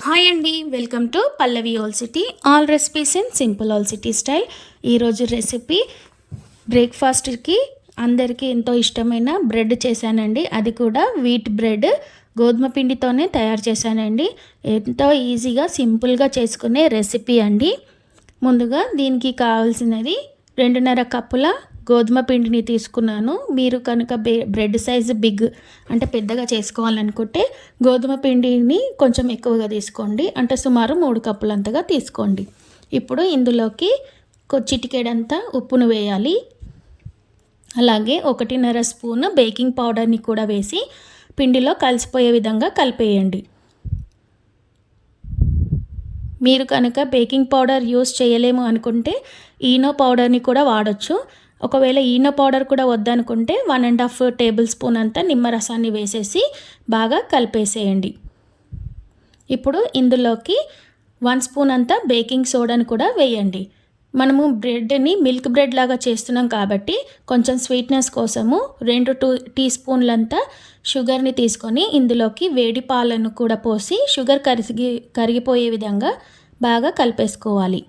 Hi అండి, welcome to Pallavi all city. All recipes in simple all city style. ఈరోజు recipe బ్రేక్ఫాస్ట్కి అందరికీ ఎంతో ఇష్టమైన బ్రెడ్ చేశానండి. అది కూడా వీట్ బ్రెడ్, గోధుమ పిండితోనే తయారు చేశానండి. ఎంతో ఈజీగా సింపుల్గా చేసుకునే రెసిపీ అండి. ముందుగా దీనికి కావాల్సినది 2.5 కప్పుల గోధుమ పిండిని తీసుకున్నాను. మీరు కనుక బ్రెడ్ సైజు బిగ్ అంటే పెద్దగా చేసుకోవాలనుకుంటే గోధుమ పిండిని కొంచెం ఎక్కువగా తీసుకోండి. అంటే సుమారు 3 కప్పులంతగా తీసుకోండి. ఇప్పుడు ఇందులోకి చిటికెడంతా ఉప్పును వేయాలి. అలాగే 1.5 స్పూన్ బేకింగ్ పౌడర్ని కూడా వేసి పిండిలో కలిసిపోయే విధంగా కలిపేయండి. మీరు కనుక బేకింగ్ పౌడర్ యూస్ చేయలేము అనుకుంటే ఈనో పౌడర్ని కూడా వాడచ్చు. ఒకవేళ ఈనో పౌడర్ కూడా వద్దనుకుంటే 1.5 టేబుల్ స్పూన్ అంతా నిమ్మరసాన్ని వేసేసి బాగా కలిపేసేయండి. ఇప్పుడు ఇందులోకి 1 స్పూన్ అంతా బేకింగ్ సోడాని కూడా వేయండి. మనము బ్రెడ్ని మిల్క్ బ్రెడ్ లాగా చేస్తున్నాం కాబట్టి కొంచెం స్వీట్నెస్ కోసము 2 టీ స్పూన్లంతా షుగర్ని తీసుకొని ఇందులోకి వేడి పాలను కూడా పోసి షుగర్ కరిగిపోయే విధంగా బాగా కలిపేసుకోవాలి.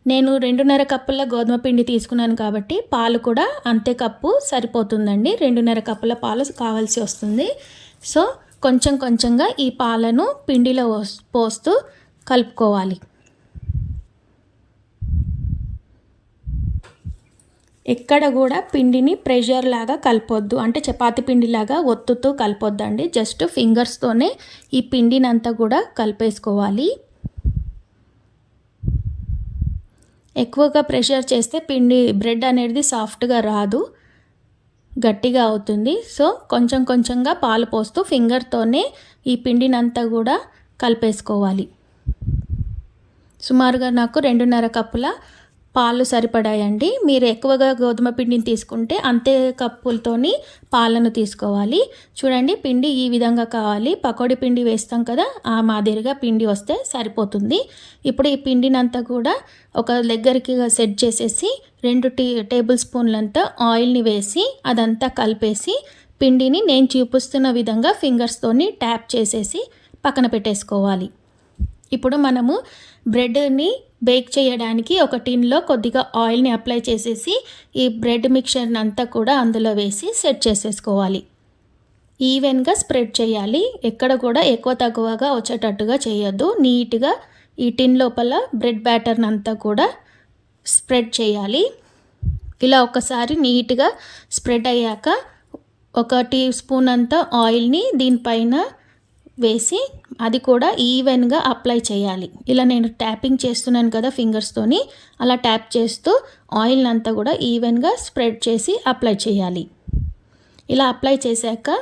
నేను 2.5 కప్పుల గోధుమ పిండి తీసుకున్నాను కాబట్టి పాలు కూడా అంతే కప్పు సరిపోతుందండి. 2.5 కప్పుల పాలు కావాల్సి వస్తుంది. సో కొంచెం కొంచెంగా ఈ పాలను పిండిలో పోస్తూ కలుపుకోవాలి. ఎక్కడ కూడా పిండిని ప్రెషర్ లాగా కలపొద్దు, అంటే చపాతీ పిండిలాగా ఒత్తుతూ కలపొద్దండి. జస్ట్ ఫింగర్స్తోనే ఈ పిండినంతా కూడా కలిపేసుకోవాలి. ఎక్కువగా ప్రెషర్ చేస్తే బ్రెడ్ అనేది సాఫ్ట్గా రాదు, గట్టిగా అవుతుంది. సో కొంచెం కొంచెంగా పాలు పోస్తూ ఫింగర్తోనే ఈ పిండినంతా కూడా కలిపేసుకోవాలి. సుమారుగా నాకు 2.5 కప్పుల పాలు సరిపడాయండి. మీరు ఎక్కువగా గోధుమ పిండిని తీసుకుంటే అంతే కప్పులతోని పాలను తీసుకోవాలి. చూడండి, పిండి ఈ విధంగా కావాలి. పకోడీ పిండి వేస్తాం కదా, ఆ మాదిరిగా పిండి వస్తే సరిపోతుంది. ఇప్పుడు ఈ పిండినంతా కూడా ఒక దగ్గరికి సెట్ చేసేసి 2 టేబుల్ స్పూన్లంతా ఆయిల్ని వేసి అదంతా కలిపేసి పిండిని నేను చూపిస్తున్న విధంగా ఫింగర్స్తోని ట్యాప్ చేసేసి పక్కన పెట్టేసుకోవాలి. ఇప్పుడు మనము బ్రెడ్ని బేక్ చేయడానికి ఒక టిన్లో కొద్దిగా ఆయిల్ని అప్లై చేసేసి ఈ బ్రెడ్ మిక్చర్ని అంతా కూడా అందులో వేసి సెట్ చేసేసుకోవాలి. ఈవెన్గా స్ప్రెడ్ చేయాలి. ఎక్కడ కూడా ఎక్కువ తక్కువగా వచ్చేటట్టుగా చేయొద్దు. నీట్గా ఈ టిన్ లోపల బ్రెడ్ బ్యాటర్ని అంతా కూడా స్ప్రెడ్ చేయాలి. ఇలా ఒకసారి నీట్గా స్ప్రెడ్ అయ్యాక 1 టీ స్పూన్ అంతా ఆయిల్ని దీనిపైన వేసి అది కూడా ఈవెన్గా అప్లై చేయాలి. ఇలా నేను ట్యాపింగ్ చేస్తున్నాను కదా ఫింగర్స్తోని, అలా ట్యాప్ చేస్తూ ఆయిల్ అంతా కూడా ఈవెన్గా స్ప్రెడ్ చేసి అప్లై చేయాలి. ఇలా అప్లై చేశాక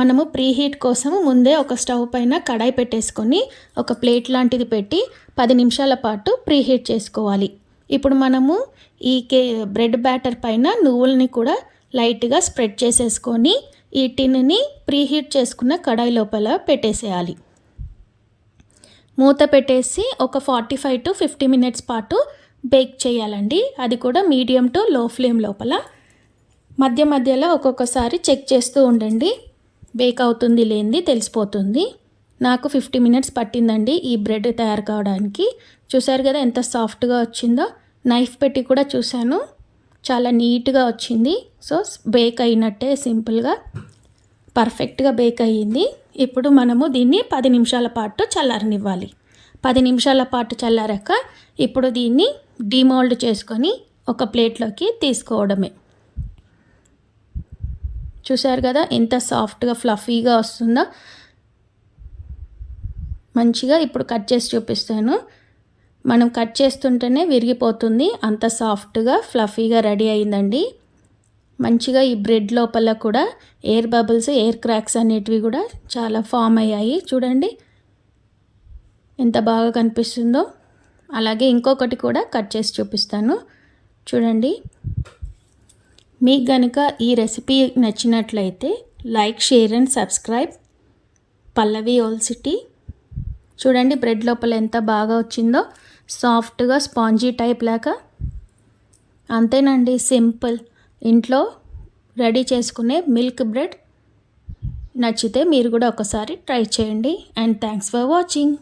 మనము ప్రీహీట్ కోసం ముందే ఒక స్టవ్ పైన కడాయి పెట్టేసుకొని ఒక ప్లేట్ లాంటిది పెట్టి 10 నిమిషాల పాటు ప్రీహీట్ చేసుకోవాలి. ఇప్పుడు మనము ఈ బ్రెడ్ బ్యాటర్ పైన నువ్వుల్ని కూడా లైట్గా స్ప్రెడ్ చేసేసుకొని ఈ టిన్ని ప్రీహీట్ చేసుకున్న కడాయి లోపల పెట్టేసేయాలి. మూత పెట్టేసి ఒక 45 to 50 మినిట్స్ పాటు బేక్ చేయాలండి. అది కూడా మీడియం టు లో ఫ్లేమ్ లోపల. మధ్య మధ్యలో ఒక్కొక్కసారి చెక్ చేస్తూ ఉండండి, బేక్ అవుతుంది లేనిది తెలిసిపోతుంది. నాకు 50 మినిట్స్ పట్టిందండి ఈ బ్రెడ్ తయారు కావడానికి. చూసారు కదా ఎంత సాఫ్ట్గా వచ్చిందో. నైఫ్ పెట్టి కూడా చూశాను, చాలా నీట్గా వచ్చింది. సో బేక్ అయినట్టే, సింపుల్గా పర్ఫెక్ట్గా బేక్ అయ్యింది. ఇప్పుడు మనము దీన్ని 10 నిమిషాల పాటు చల్లారనివ్వాలి. 10 నిమిషాల పాటు చల్లారాక ఇప్పుడు దీన్ని డీమోల్డ్ చేసుకొని ఒక ప్లేట్లోకి తీసుకోవడమే. చూసారు కదా ఎంత సాఫ్ట్గా ఫ్లఫీగా వస్తుందో. మంచిగా ఇప్పుడు కట్ చేసి చూపిస్తాను. మనం కట్ చేస్తుంటేనే విరిగిపోతుంది, అంత సాఫ్ట్గా ఫ్లఫీగా రెడీ అయిందండి. మంచిగా ఈ బ్రెడ్ లోపల కూడా ఎయిర్ బబుల్స్, ఎయిర్ క్రాక్స్ అనేటివి కూడా చాలా ఫామ్ అయ్యాయి. చూడండి ఎంత బాగా కనిపిస్తుందో. అలాగే ఇంకొకటి కూడా కట్ చేసి చూపిస్తాను, చూడండి. మీకు కనుక ఈ రెసిపీ నచ్చినట్లయితే like, share and subscribe Pallavi all city. చూడండి బ్రెడ్ లోపల ఎంత బాగా వచ్చిందో, సాఫ్ట్గా స్పాంజీ టైప్ లాగా. అంతేనండి, సింపుల్ ఇంట్లో రెడీ చేసుకునే మిల్క్ బ్రెడ్ నచ్చితే మీరు కూడా ఒకసారి ట్రై చేయండి. And thanks for watching.